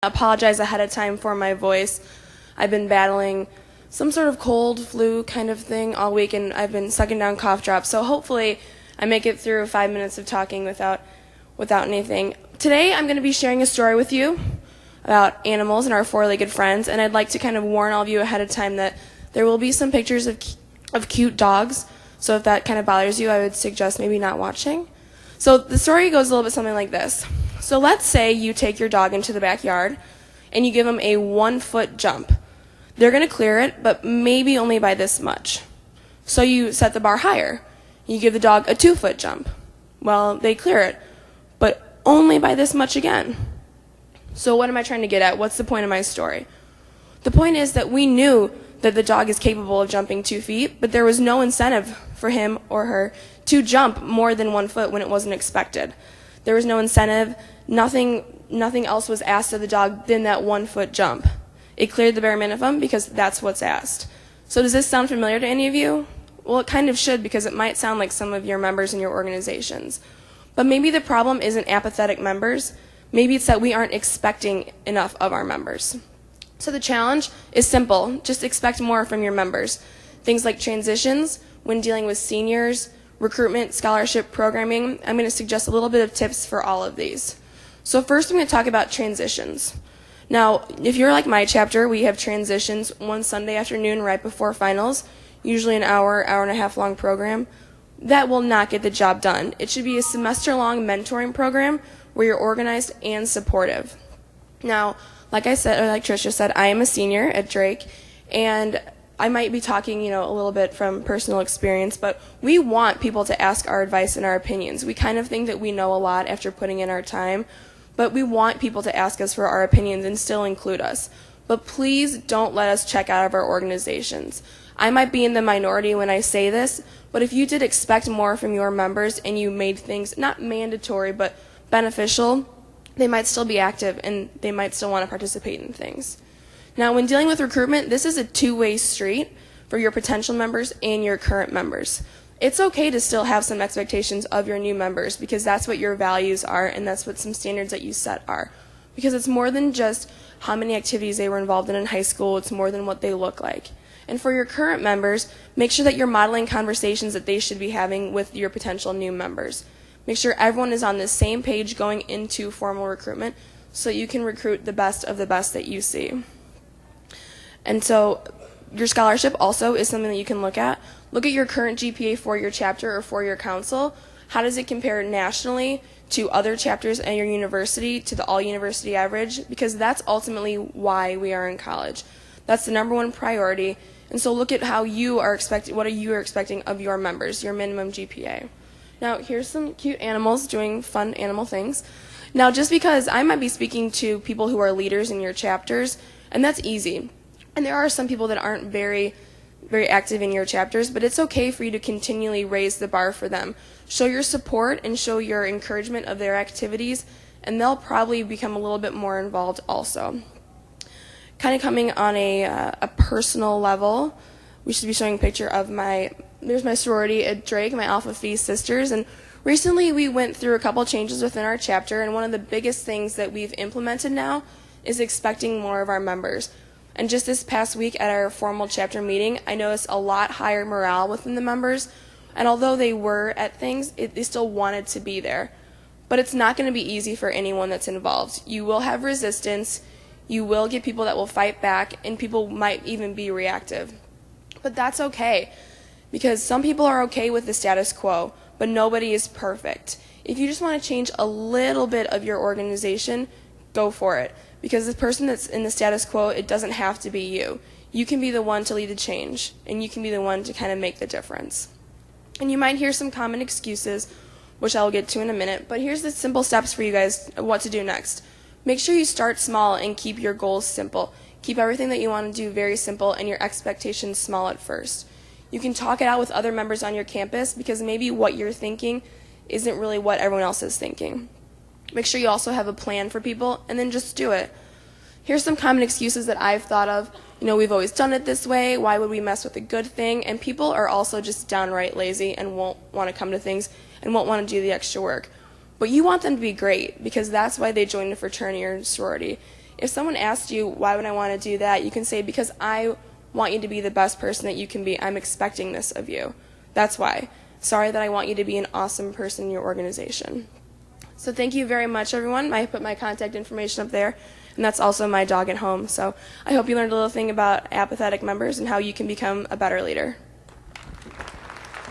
Apologize ahead of time for my voice. I've been battling some sort of cold, flu kind of thing all week, and I've been sucking down cough drops. So hopefully I make it through 5 minutes of talking without anything. Today I'm going to be sharing a story with you about animals and our four-legged friends, and I'd like to kind of warn all of you ahead of time that there will be some pictures of cute dogs. So if that kind of bothers you, I would suggest maybe not watching. So the story goes a little bit something like this. So let's say you take your dog into the backyard and you give them a 1-foot jump. They're going to clear it, but maybe only by this much. So you set the bar higher. You give the dog a 2-foot jump. Well, they clear it, but only by this much again. So what am I trying to get at? What's the point of my story? The point is that we knew that the dog is capable of jumping 2 feet, but there was no incentive for him or her to jump more than 1 foot when it wasn't expected. There was no incentive. Nothing else was asked of the dog than that 1-foot jump. It cleared the bare minimum because that's what's asked. So does this sound familiar to any of you? Well, it kind of should, because it might sound like some of your members in your organizations. But maybe the problem isn't apathetic members. Maybe it's that we aren't expecting enough of our members. So the challenge is simple. Just expect more from your members. Things like transitions, when dealing with seniors, recruitment, scholarship, programming. I'm going to suggest a little bit of tips for all of these. So first I'm going to talk about transitions. Now, if you're like my chapter, we have transitions one Sunday afternoon right before finals, usually an hour and a half long program. That will not get the job done. It should be a semester-long mentoring program where you're organized and supportive. Now, like I said, or like Tricia said, I am a senior at Drake, and I might be talking, a little bit from personal experience, but we want people to ask our advice and our opinions. We kind of think that we know a lot after putting in our time, but we want people to ask us for our opinions and still include us. But please don't let us check out of our organizations. I might be in the minority when I say this, but if you did expect more from your members and you made things not mandatory but beneficial, they might still be active and they might still want to participate in things. Now, when dealing with recruitment, this is a two-way street for your potential members and your current members. It's okay to still have some expectations of your new members because that's what your values are and that's what some standards that you set are. Because it's more than just how many activities they were involved in high school, it's more than what they look like. And for your current members, make sure that you're modeling conversations that they should be having with your potential new members. Make sure everyone is on the same page going into formal recruitment so you can recruit the best of the best that you see. And so your scholarship also is something that you can look at. Look at your current GPA for your chapter or for your council. How does it compare nationally to other chapters at your university, to the all-university average? Because that's ultimately why we are in college. That's the number one priority. And so look at how you are expecting, what are you expecting of your members, your minimum GPA. Now, here's some cute animals doing fun animal things. Now, just because I might be speaking to people who are leaders in your chapters, and that's easy. And there are some people that aren't very active in your chapters, but it's okay for you to continually raise the bar for them. Show your support and show your encouragement of their activities, and they'll probably become a little bit more involved also. Kind of coming on a personal level, we should be showing a picture of there's my sorority at Drake, my Alpha Phi sisters, and recently we went through a couple changes within our chapter, and one of the biggest things that we've implemented now is expecting more of our members. And just this past week at our formal chapter meeting, I noticed a lot higher morale within the members. And although they were at things, they still wanted to be there. But it's not going to be easy for anyone that's involved. You will have resistance. You will get people that will fight back, and people might even be reactive. But that's okay, because some people are okay with the status quo, but nobody is perfect. If you just want to change a little bit of your organization, go for it. Because the person that's in the status quo, it doesn't have to be you. You can be the one to lead the change, and you can be the one to kind of make the difference. And you might hear some common excuses, which I'll get to in a minute, but here's the simple steps for you guys of what to do next. Make sure you start small and keep your goals simple. Keep everything that you want to do very simple and your expectations small at first. You can talk it out with other members on your campus because maybe what you're thinking isn't really what everyone else is thinking. Make sure you also have a plan for people, and then just do it. Here's some common excuses that I've thought of. We've always done it this way. Why would we mess with a good thing? And people are also just downright lazy and won't want to come to things and won't want to do the extra work. But you want them to be great because that's why they joined a fraternity or sorority. if someone asks you, why would I want to do that, you can say, because I want you to be the best person that you can be. I'm expecting this of you. That's why. Sorry that I want you to be an awesome person in your organization. So thank you very much, everyone. I put my contact information up there, and that's also my dog at home. So I hope you learned a little thing about apathetic members and how you can become a better leader.